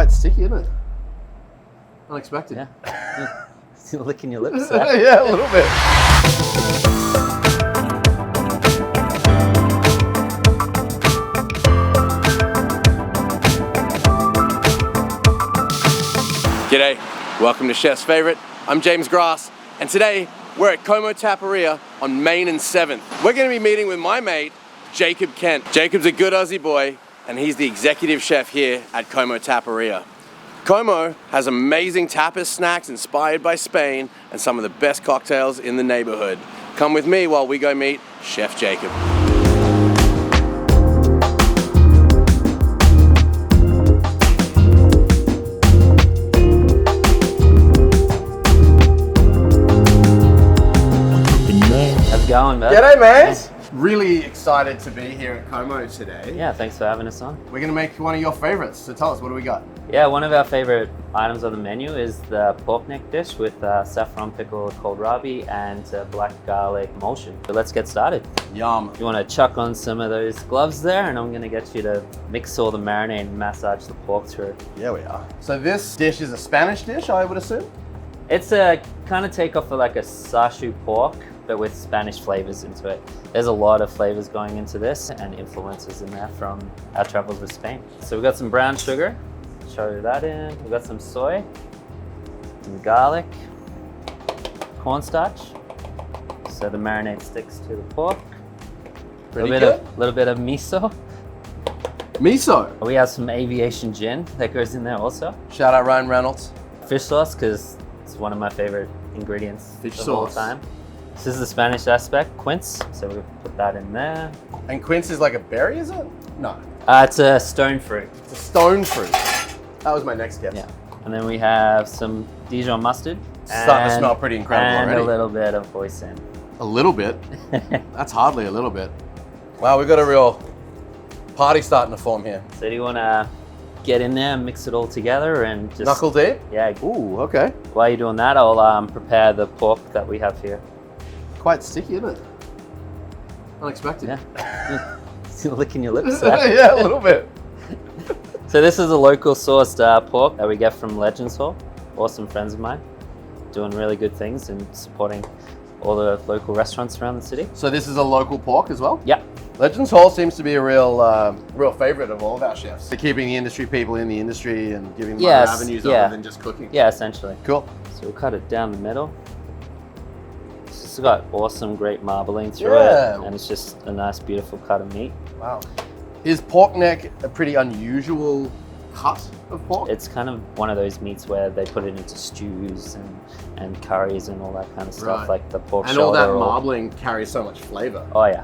Quite sticky, isn't it? Unexpected. Yeah. Still licking your lips there. Yeah, a little bit. G'day, welcome to Chef's Favorite. I'm James Grass, and today we're at Como Taparia on Main and 7th. We're going to be meeting with my mate, Jakob Kent. Jacob's a good Aussie boy, and he's the executive chef here at Como Taparia. Como has amazing tapas snacks inspired by Spain and some of the best cocktails in the neighborhood. Come with me while we go meet Chef Jakob. Going, man. G'day, mate. Really excited to be here at Como today. Yeah, thanks for having us on. We're going to make one of your favorites, so tell us, what do we got? Yeah, one of our favorite items on the menu is the pork neck dish with saffron pickled kohlrabi and black garlic emulsion. So let's get started. Yum. You want to chuck on some of those gloves there, and I'm going to get you to mix all the marinade and massage the pork through. Yeah, we are. So this dish is a Spanish dish, I would assume? It's a kind of takeoff of like a sashu pork, but with Spanish flavors into it. There's a lot of flavors going into this and influences in there from our travels with Spain. So we've got some brown sugar, show that in. We've got some soy, some garlic, cornstarch, so the marinade sticks to the pork. A little bit of miso. Miso? We have some aviation gin that goes in there also. Shout out Ryan Reynolds. Fish sauce, because it's one of my favorite ingredients of all time. This is the Spanish aspect, quince, so we'll put that in there. And quince is like a berry, is it? No. It's a stone fruit. It's a stone fruit. That was my next guess. Yeah. And then we have some Dijon mustard. Starting to smell pretty incredible and already. A little bit of hoisin. A little bit? That's hardly a little bit. Wow, we've got a real party starting to form here. So do you want to get in there and mix it all together and just... Knuckle deep? Yeah. Ooh, okay. While you're doing that, I'll prepare the pork that we have here. Quite sticky, isn't it? Unexpected. Yeah. Still licking your lips there. Yeah, a little bit. So this is a local sourced pork that we get from Legends Hall. Awesome friends of mine, doing really good things and supporting all the local restaurants around the city. So this is a local pork as well? Yeah. Legends Hall seems to be a real favorite of all of our chefs. They're keeping the industry people in the industry and giving them other avenues other than just cooking. Yeah, essentially. Cool. So we'll cut it down the middle. It's got awesome, great marbling through it, and it's just a nice, beautiful cut of meat. Wow. Is pork neck a pretty unusual cut of pork? It's kind of one of those meats where they put it into stews and curries and all that kind of stuff, like the pork shoulder. And all that marbling carries so much flavor. Oh yeah.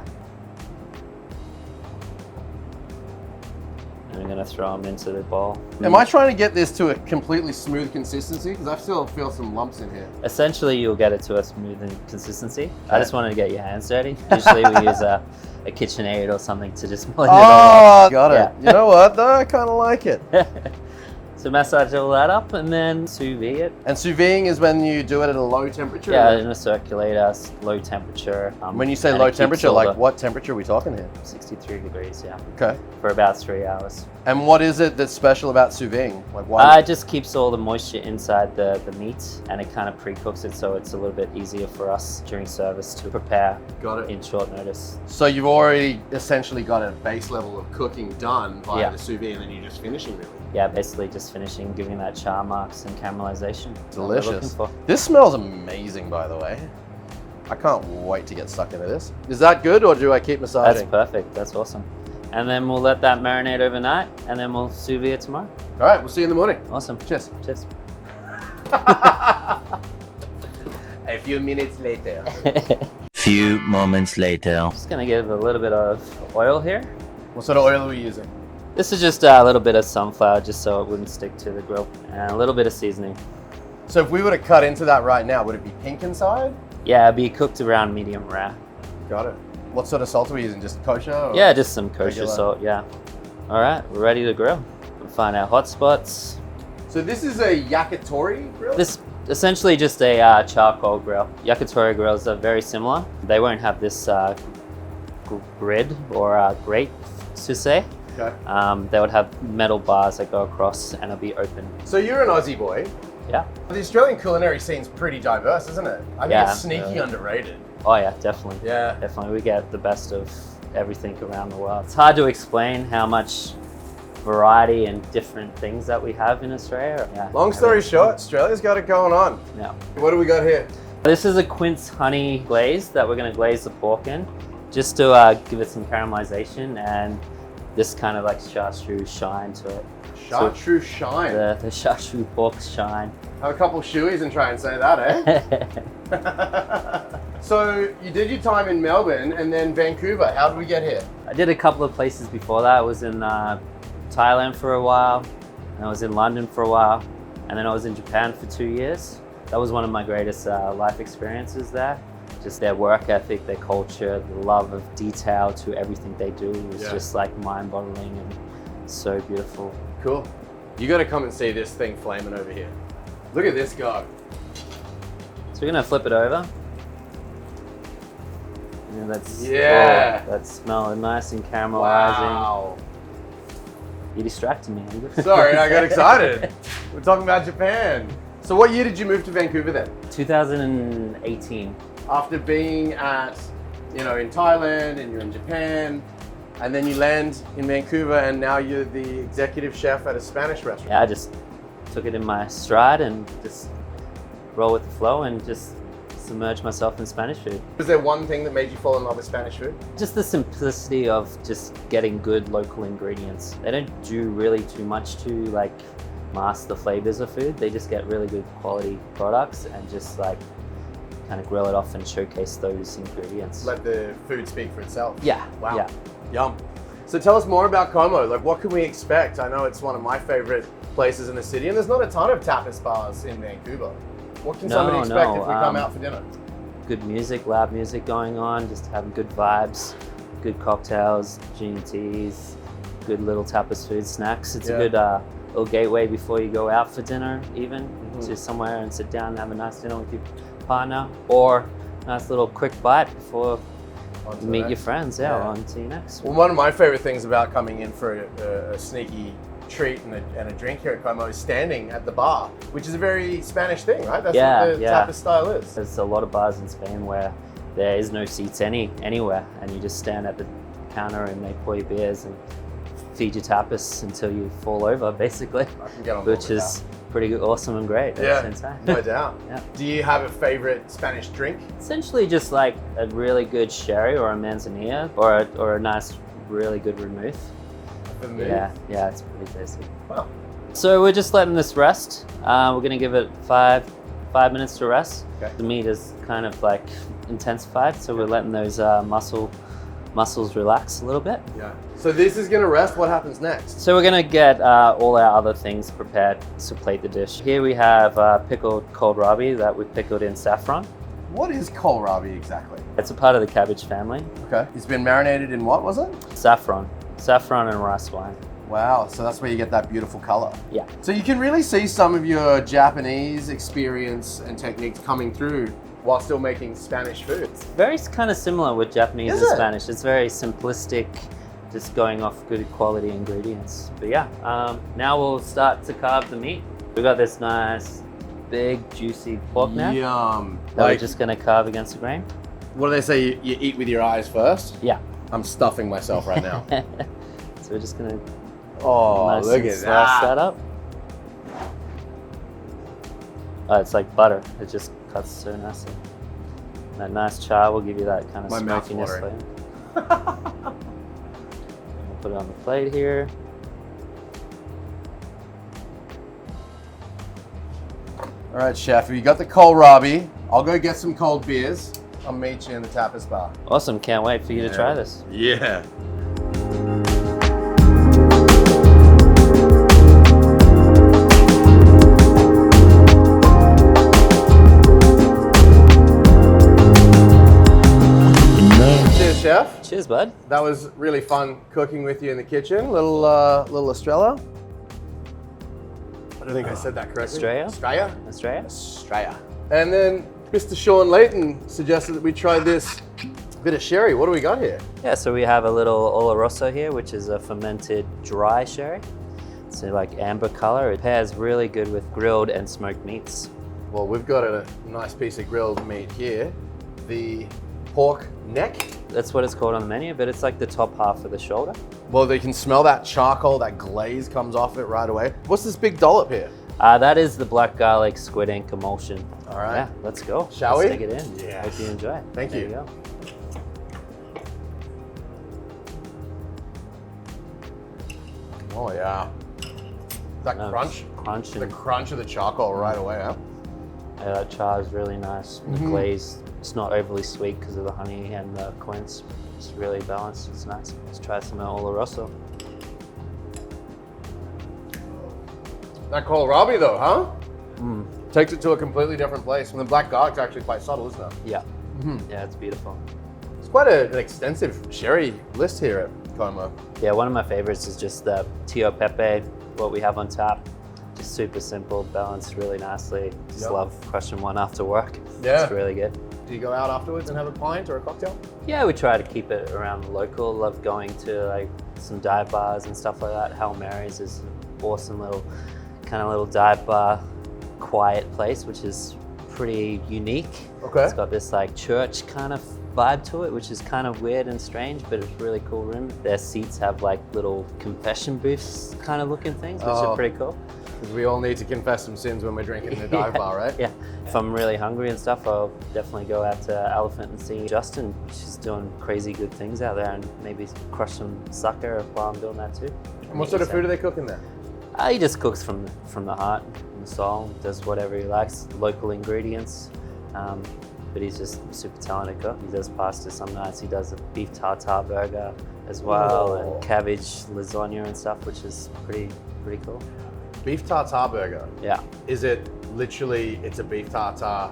And I'm gonna throw them into the bowl. Am I trying to get this to a completely smooth consistency? Because I still feel some lumps in here. Essentially, you'll get it to a smooth consistency. Okay. I just wanted to get your hands dirty. Usually we use a KitchenAid or something to just blend it all up. Got it. Yeah. You know what though? I kind of like it. So massage all that up and then sous vide it. And sous videing is when you do it at a low temperature? Yeah, in a circulator, low temperature. When you say low temperature, like what temperature are we talking here? 63 degrees, yeah. Okay. For about 3 hours. And what is it that's special about sous videing? Like why? It just keeps all the moisture inside the meat, and it kind of pre-cooks it, so it's a little bit easier for us during service to prepare. Got it. In short notice. So you've already essentially got a base level of cooking done by the sous vide, and then you're just finishing really. Yeah, basically just finishing, giving that char marks and caramelization. Delicious. This smells amazing, by the way. I can't wait to get stuck into this. Is that good, or do I keep massaging? That's perfect. That's awesome. And then we'll let that marinate overnight, and then we'll sous vide it tomorrow. All right, we'll see you in the morning. Awesome. Cheers. Cheers. A few minutes later. Few moments later. Just gonna give a little bit of oil here. What sort of oil are we using? This is just a little bit of sunflower, just so it wouldn't stick to the grill, and a little bit of seasoning. So if we were to cut into that right now, would it be pink inside? Yeah, it'd be cooked around medium rare. Got it. What sort of salt are we using? Just kosher? Or yeah, just some kosher regular? salt, yeah. All right, we're ready to grill. We'll find our hot spots. So this is a yakitori grill? This essentially just a charcoal grill. Yakitori grills are very similar. They won't have this grid or grate to say. Okay. They would have metal bars that go across and it'll be open. So you're an Aussie boy. Yeah. The Australian culinary scene's pretty diverse, isn't it? I think Yeah, it's sneaky really. underrated. Oh yeah, definitely. Yeah. Definitely. We get the best of everything around the world. It's hard to explain how much variety and different things that we have in Australia. Yeah. Long story short, Australia's got it going on. Yeah. What do we got here? This is a quince honey glaze that we're going to glaze the pork in, just to give it some caramelization and this kind of like chartreuse shine to it. Chartreuse shine. The chartreuse pork shine. Have a couple shoeys and try and say that, eh? So you did your time in Melbourne and then Vancouver. How did we get here? I did a couple of places before that. I was in Thailand for a while, and I was in London for a while, and then I was in Japan for 2 years. That was one of my greatest life experiences there. Just their work ethic, their culture, the love of detail to everything they do was just like mind-boggling and so beautiful. Cool. You got to come and see this thing flaming over here. Look at this guy. So we're gonna flip it over. And that's that smell nice and caramelizing. Wow. You distracted me, Andrew. Sorry, I got excited. We're talking about Japan. So what year did you move to Vancouver then? 2018. After being at, in Thailand and you're in Japan, and then you land in Vancouver and now you're the executive chef at a Spanish restaurant. Yeah, I just took it in my stride and just roll with the flow and just submerge myself in Spanish food. Was there one thing that made you fall in love with Spanish food? Just the simplicity of just getting good local ingredients. They don't do really too much to like mask the flavors of food. They just get really good quality products and just like kind of grill it off and showcase those ingredients. Let the food speak for itself. Yeah. Wow. Yeah. Yum. So tell us more about Como. Like, what can we expect? I know it's one of my favorite places in the city, and there's not a ton of tapas bars in Vancouver. What can somebody expect if we come out for dinner? Good music, loud music going on, just having good vibes, good cocktails, gin teas, good little tapas food snacks. It's a good little gateway before you go out for dinner, even to somewhere and sit down and have a nice dinner with your partner, or a nice little quick bite before you meet your friends. On to you next. Well, one of my favorite things about coming in for a sneaky treat and a drink here at Como is standing at the bar, which is a very Spanish thing, right? That's what the tapas style is. There's a lot of bars in Spain where there is no seats anywhere, and you just stand at the counter and they pour you beers and feed you tapas until you fall over, basically. I can get on board which with is pretty good, awesome and great at the same time. No doubt. Yeah. Do you have a favorite Spanish drink? Essentially just like a really good sherry or a manzanilla or a nice, really good vermouth. Yeah, it's pretty tasty. Wow. So we're just letting this rest. We're gonna give it five minutes to rest. Okay. The meat is kind of like intensified, so we're letting those muscles relax a little bit. Yeah. So this is gonna rest. What happens next? So we're gonna get all our other things prepared to plate the dish. Here we have pickled kohlrabi that we pickled in saffron. What is kohlrabi exactly? It's a part of the cabbage family. Okay. It's been marinated in what was it? Saffron and rice wine. Wow, so that's where you get that beautiful color. Yeah. So you can really see some of your Japanese experience and techniques coming through while still making Spanish food. Very kind of similar with Japanese Is and it? Spanish. It's very simplistic, just going off good quality ingredients. But yeah, now we'll start to carve the meat. We got this nice, big, juicy pork neck Yum. that we're just gonna carve against the grain. What do they say? You eat with your eyes first? Yeah. I'm stuffing myself right now. So we're just gonna Oh, look at slice that. that up. Oh, it's like butter. It just cuts so nicely. That nice char will give you that kind of My mouth's smokiness watering. flavor. We'll put it on the plate here. All right, chef, you got the kohlrabi. I'll go get some cold beers. I'll meet you in the tapas bar. Awesome, can't wait for you to try this. Yeah. Cheers, chef. Cheers, bud. That was really fun cooking with you in the kitchen. Little Estrella. I don't think I said that correctly. Australia? And then Mr. Sean Layton suggested that we try this Bit of sherry. What do we got here? Yeah, so we have a little Oloroso here, which is a fermented dry sherry. So like amber color. It pairs really good with grilled and smoked meats. Well, we've got a nice piece of grilled meat here. The pork neck. That's what it's called on the menu, but it's like the top half of the shoulder. Well, they can smell that charcoal, that glaze comes off it right away. What's this big dollop here? That is the black garlic squid ink emulsion. All right. Yeah, let's go. Shall let's we? Take it in. Yes. Hope you enjoy it. Thank There you. go. Oh yeah. That crunch. Crunch The and crunch of the charcoal right away, huh? yeah, that char is really nice. The Mm-hmm. glaze, it's not overly sweet because of the honey and the quince. It's really balanced. It's nice. Let's try some Oloroso. That kohlrabi though, huh? Takes it to a completely different place. And the black garlic's actually quite subtle, isn't it? Yeah. Yeah, it's beautiful. It's quite an extensive sherry list here at Como. Yeah, one of my favorites is just the Tio Pepe, what we have on tap. Just super simple, balanced really nicely. Just Yep. love crushing one after work. Yeah. It's really good. Do you go out afterwards and have a pint or a cocktail? Yeah, we try to keep it around local. Love going to like some dive bars and stuff like that. Hail Mary's is an awesome little dive bar, quiet place, which is pretty unique. Okay. It's got this like church kind of vibe to it, which is kind of weird and strange, but it's a really cool room. Their seats have like little confession booths kind of looking things, which Oh. are pretty cool. Because we all need to confess some sins when we're drinking in a dive bar, right? Yeah. If I'm really hungry and stuff, I'll definitely go out to Elephant and see Justin. She's doing crazy good things out there, and maybe crush some sucker while I'm doing that too. And what sort of food do they cook in there? He just cooks from the heart, from the soul, does whatever he likes, local ingredients. But he's just a super talented cook. He does pasta some nights. He does a beef tartare burger as well, Oh. and cabbage lasagna and stuff, which is pretty cool. Beef tartare burger. Yeah. Is it literally, it's a beef tartare?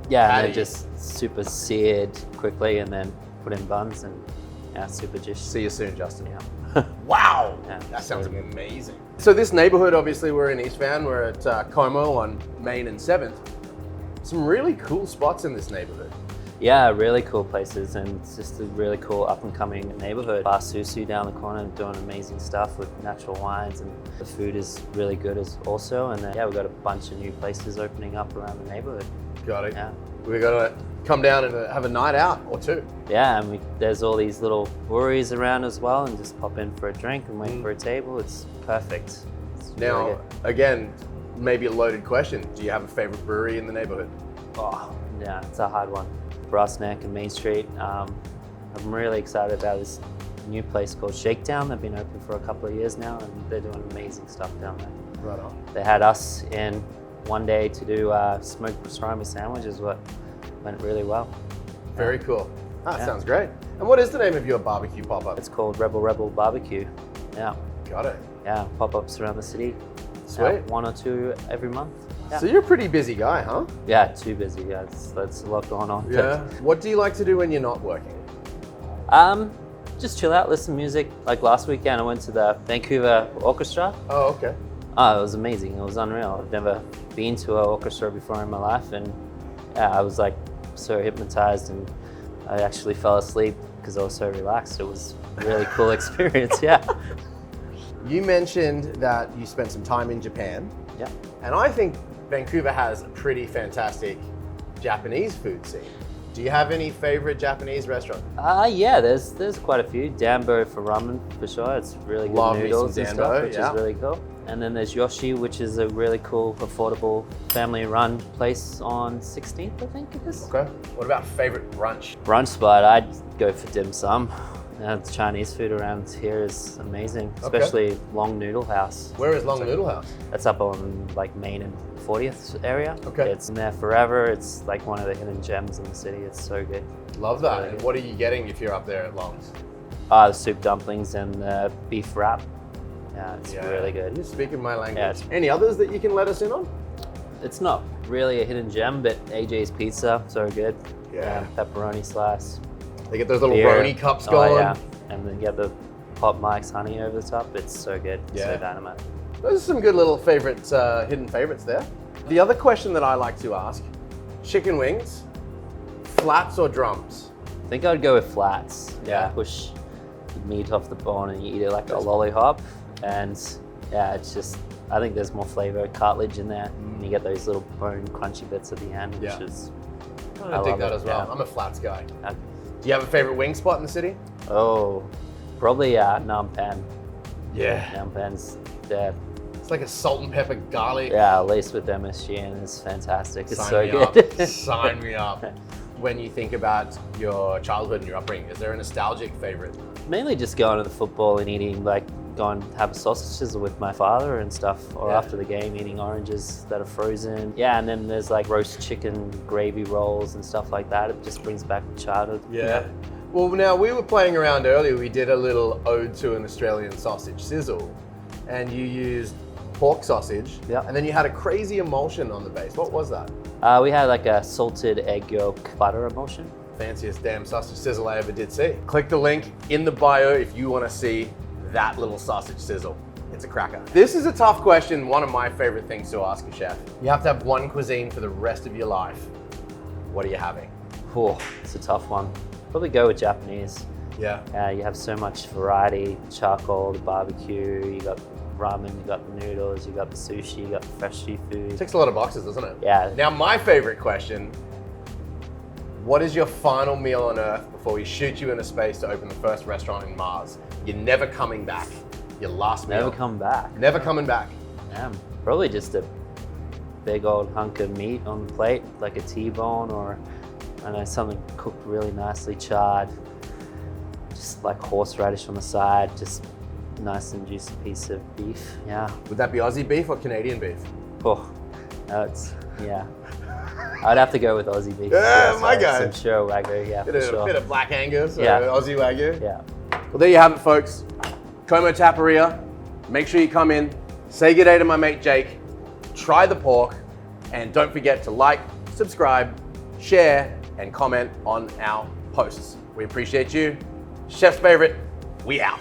Yeah, and Patty. they're just super seared quickly and then put in buns and yeah, super juicy. See you soon, Justin. Yeah. Wow, Yeah, that sounds really good. amazing. So this neighborhood, obviously we're in East Van, we're at Como on Main and 7th. Some really cool spots in this neighborhood. Yeah, really cool places, and it's just a really cool up and coming neighborhood. Bar Susu down the corner doing amazing stuff with natural wines, and the food is really good as also. And then, yeah, we've got a bunch of new places opening up around the neighborhood. Got it. Yeah. We gotta come down and have a night out or two. Yeah, and there's all these little breweries around as well, and just pop in for a drink and wait for a table. It's perfect. It's really Now, good. again, maybe a loaded question. Do you have a favorite brewery in the neighborhood? Oh, yeah, it's a hard one. Brass Neck and Main Street. I'm really excited about this new place called Shakedown. They've been open for a couple of years now, and they're doing amazing stuff down there. Right on. They had us in one day to do smoked pastrami sandwiches, what went really well. Very cool. That Yeah. sounds great. And what is the name of your barbecue pop-up? It's called Rebel Barbecue. Yeah, Got it. yeah, pop-ups around the city. Sweet. One or two every month. Yeah, So you're a pretty busy guy, huh? yeah, too busy. Yeah, that's a lot going on. Yeah. What do you like to do when you're not working? Just chill out, listen to music. Like last weekend, I went to the Vancouver Orchestra. Oh, okay. Oh, it was amazing. It was unreal. I've never been to an orchestra before in my life, and yeah, I was like so hypnotized, and I actually fell asleep because I was so relaxed. It was a really cool experience. Yeah. You mentioned that you spent some time in Japan, Yeah. and I think Vancouver has a pretty fantastic Japanese food scene. Do you have any favorite Japanese restaurant? Yeah, there's quite a few. Danbo for ramen for sure. It's really good Love me noodles some and Danbo, stuff, which yeah. is really cool. And then there's Yoshi, which is a really cool, affordable, family-run place on 16th, I think it is. Okay. What about favorite brunch? Brunch spot, I'd go for dim sum. The Chinese food around here is amazing, especially Long Noodle House. Where is Long Noodle House? That's up on like Main and 40th area. Okay. It's in there forever. It's like one of the hidden gems in the city. It's so good. Love that. Really And good. what are you getting if you're up there at Long's? The soup dumplings and the beef wrap. Yeah, it's really good. You're speaking my language. Yeah, it's- Any others that you can let us in on? It's not really a hidden gem, but AJ's Pizza, so good. Yeah. Pepperoni slice. They get those little Beer. Roni cups going. Oh, yeah. And then get the Pop Mike's honey over the top. It's so good. Yeah. So dynamite. Those are some good little favorites, hidden favorites there. The other question that I like to ask, chicken wings, flats or drums? I think I'd go with flats. Yeah. Push the meat off the bone and you eat it like a lollipop. And yeah, it's just, I think there's more flavor, cartilage in there. And you get those little bone crunchy bits at the end, which is, I dig love that it, as well. yeah. I'm a flats guy. Uh, Do you have a favorite wing spot in the city? Oh, probably Nam Pan. Yeah. Nam Pan's there. It's like a salt and pepper garlic. Yeah, laced with MSG and it's fantastic. It's Sign so me good. up. Sign me up. When you think about your childhood and your upbringing, is there a nostalgic favorite? Mainly just going to the football and eating, like going have a sausage sizzle with my father and stuff, or after the game eating oranges that are frozen. Yeah, and then there's like roast chicken gravy rolls and stuff like that. It just brings back childhood. Yeah. Well, now we were playing around earlier. We did a little ode to an Australian sausage sizzle, and you used pork sausage. Yeah. And then you had a crazy emulsion on the base. What was that? We had like a salted egg yolk butter emulsion. Fanciest damn sausage sizzle I ever did see. Click the link in the bio if you want to see that little sausage sizzle. It's a cracker. This is a tough question, one of my favorite things to ask a chef. You have to have one cuisine for the rest of your life. What are you having? Oh, it's a tough one. Probably go with Japanese. Yeah. You have so much variety, charcoal, the barbecue, you got ramen, you got the noodles, you got the sushi, you got the fresh seafood. Ticks a lot of boxes, doesn't it? Yeah. Now, my favorite question, what is your final meal on Earth before we shoot you into space to open the first restaurant in Mars? You're never coming back. Your last meal. Never come back. Never coming back. Yeah, probably just a big old hunk of meat on the plate, like a T-bone or I know something cooked really nicely, charred, just like horseradish on the side, just nice and juicy piece of beef. Yeah. Would that be Aussie beef or Canadian beef? Oh, no, it's yeah. I'd have to go with Aussie beef. Yeah, my guy. Some sure Wagyu, yeah, for sure. Bit of black Angus or Yeah. Aussie Wagyu. Yeah. Well, there you have it, folks. Como Taparia. Make sure you come in, say good day to my mate Jake, try the pork, and don't forget to like, subscribe, share, and comment on our posts. We appreciate you. Chef's favorite, we out.